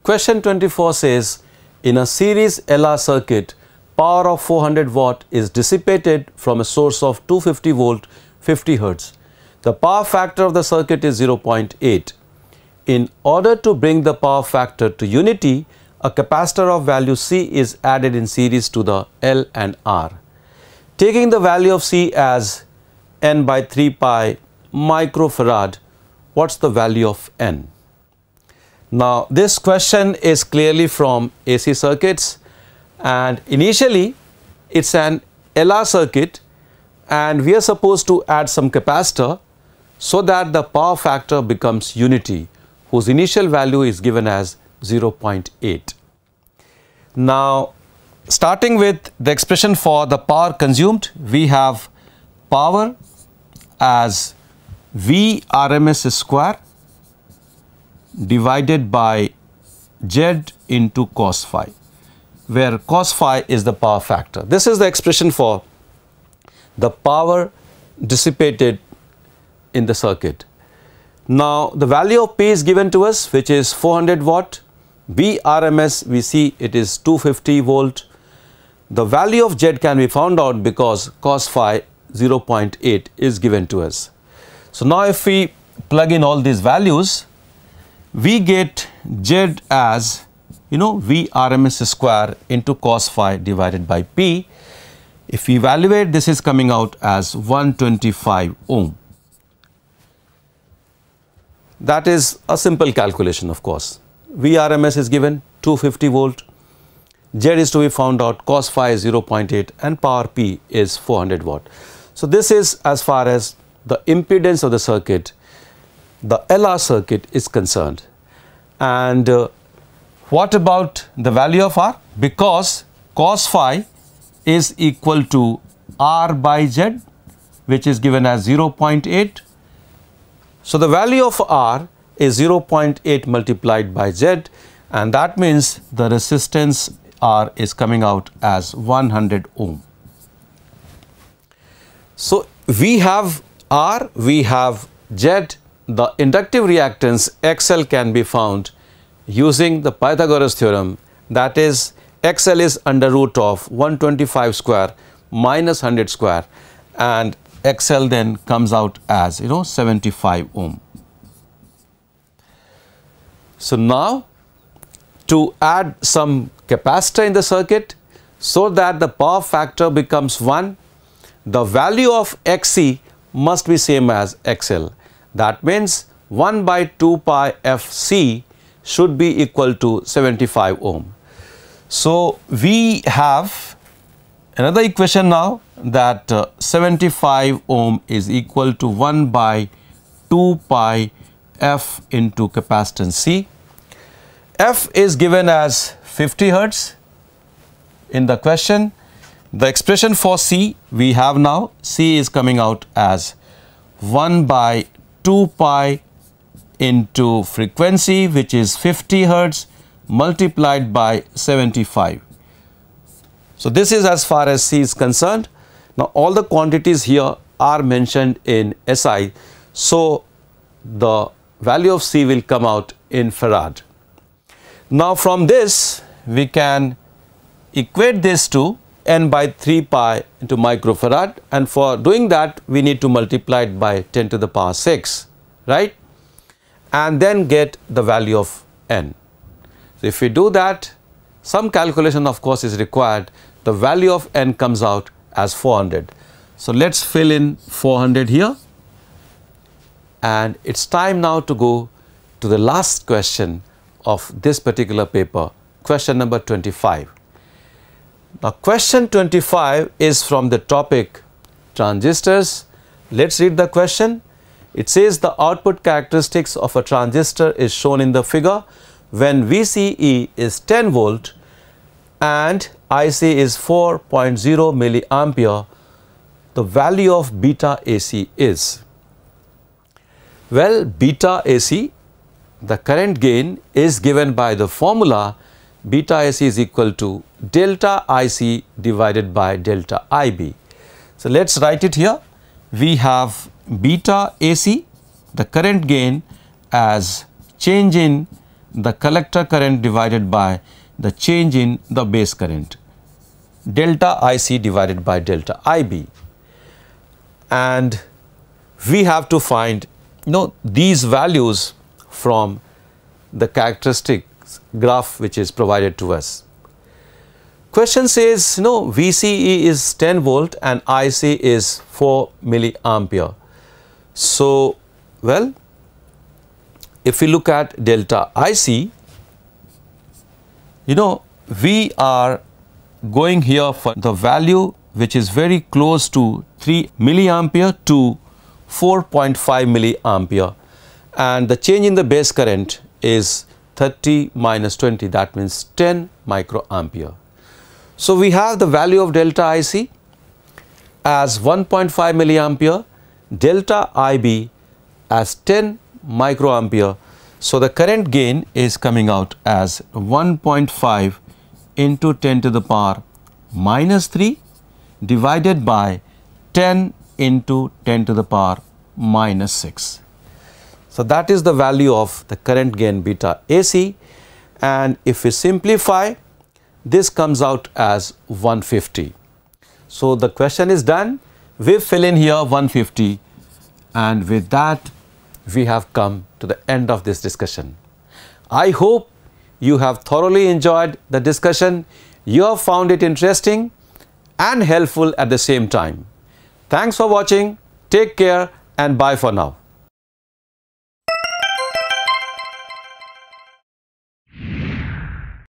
Question 24 says, in a series LR circuit, power of 400 watt is dissipated from a source of 250 volt 50 hertz. The power factor of the circuit is 0.8. In order to bring the power factor to unity, a capacitor of value C is added in series to the L and R. Taking the value of C as N by 3 pi microfarad, what's the value of N? Now, this question is clearly from AC circuits, and initially it's an LR circuit and we are supposed to add some capacitor so that the power factor becomes unity, whose initial value is given as 0.8. Now, starting with the expression for the power consumed, we have power as V RMS square divided by Z into cos phi, where cos phi is the power factor. This is the expression for the power dissipated in the circuit. Now, the value of P is given to us, which is 400 watt. V RMS, we see it is 250 volt. The value of Z can be found out because cos phi 0.8 is given to us. So, now if we plug in all these values, we get Z as, V RMS square into cos phi divided by P. If we evaluate, this is coming out as 125 ohm. That is a simple calculation, of course. V RMS is given 250 volt, Z is to be found out, cos phi is 0.8 and power P is 400 watt. So, this is as far as the impedance of the circuit, the LR circuit is concerned. And what about the value of R? Because cos phi is equal to R by Z, which is given as 0.8. So, the value of R is 0.8 multiplied by Z, and that means the resistance R is coming out as 100 ohm. So, we have R, we have Z. The inductive reactance XL can be found using the Pythagoras theorem, that is XL is under root of 125 square minus 100 square, and XL then comes out as 75 ohm. So, now to add some capacitor in the circuit so that the power factor becomes 1, the value of XC must be same as XL. That means 1 by 2 pi FC should be equal to 75 ohm. So, we have another equation now, that 75 ohm is equal to 1 by 2 pi F into capacitance C. F is given as 50 hertz in the question. The expression for C we have now, C is coming out as 1 by 2 pi into frequency, which is 50 hertz multiplied by 75. So, this is as far as C is concerned. Now, all the quantities here are mentioned in SI. So, the value of C will come out in farad. Now, from this we can equate this to N by 3 pi into microfarad, and for doing that we need to multiply it by 10 to the power 6, right, and then get the value of N. So, if we do that, some calculation of course is required. The value of N comes out as 400. So, let us fill in 400 here, and it is time now to go to the last question of this particular paper, question number 25. Now, question 25 is from the topic transistors. Let us read the question. It says the output characteristics of a transistor is shown in the figure when VCE is 10 volt and IC is 4.0 milliampere. The value of beta AC is, well, beta AC, the current gain is given by the formula beta AC is equal to delta IC divided by delta IB. So, let us write it here. We have beta AC, the current gain, as change in the collector current divided by the change in the base current, delta IC divided by delta IB. And we have to find these values from the characteristics graph which is provided to us. Question says VCE is 10 volt and IC is 4 milliampere. So, well, if we look at delta IC, we are going here for the value which is very close to 3 milliampere to 4.5 milliampere, and the change in the base current is 30 minus 20, that means 10 microampere. So, we have the value of delta IC as 1.5 milliampere, delta IB as 10 microampere. So, the current gain is coming out as 1.5 into 10 to the power minus 3 divided by 10 into 10 to the power minus 6. So, that is the value of the current gain beta AC, and if we simplify, this comes out as 150. So, the question is done. We fill in here 150, and with that we have come to the end of this discussion. I hope you have thoroughly enjoyed the discussion. You have found it interesting and helpful at the same time. Thanks for watching. Take care and bye for now.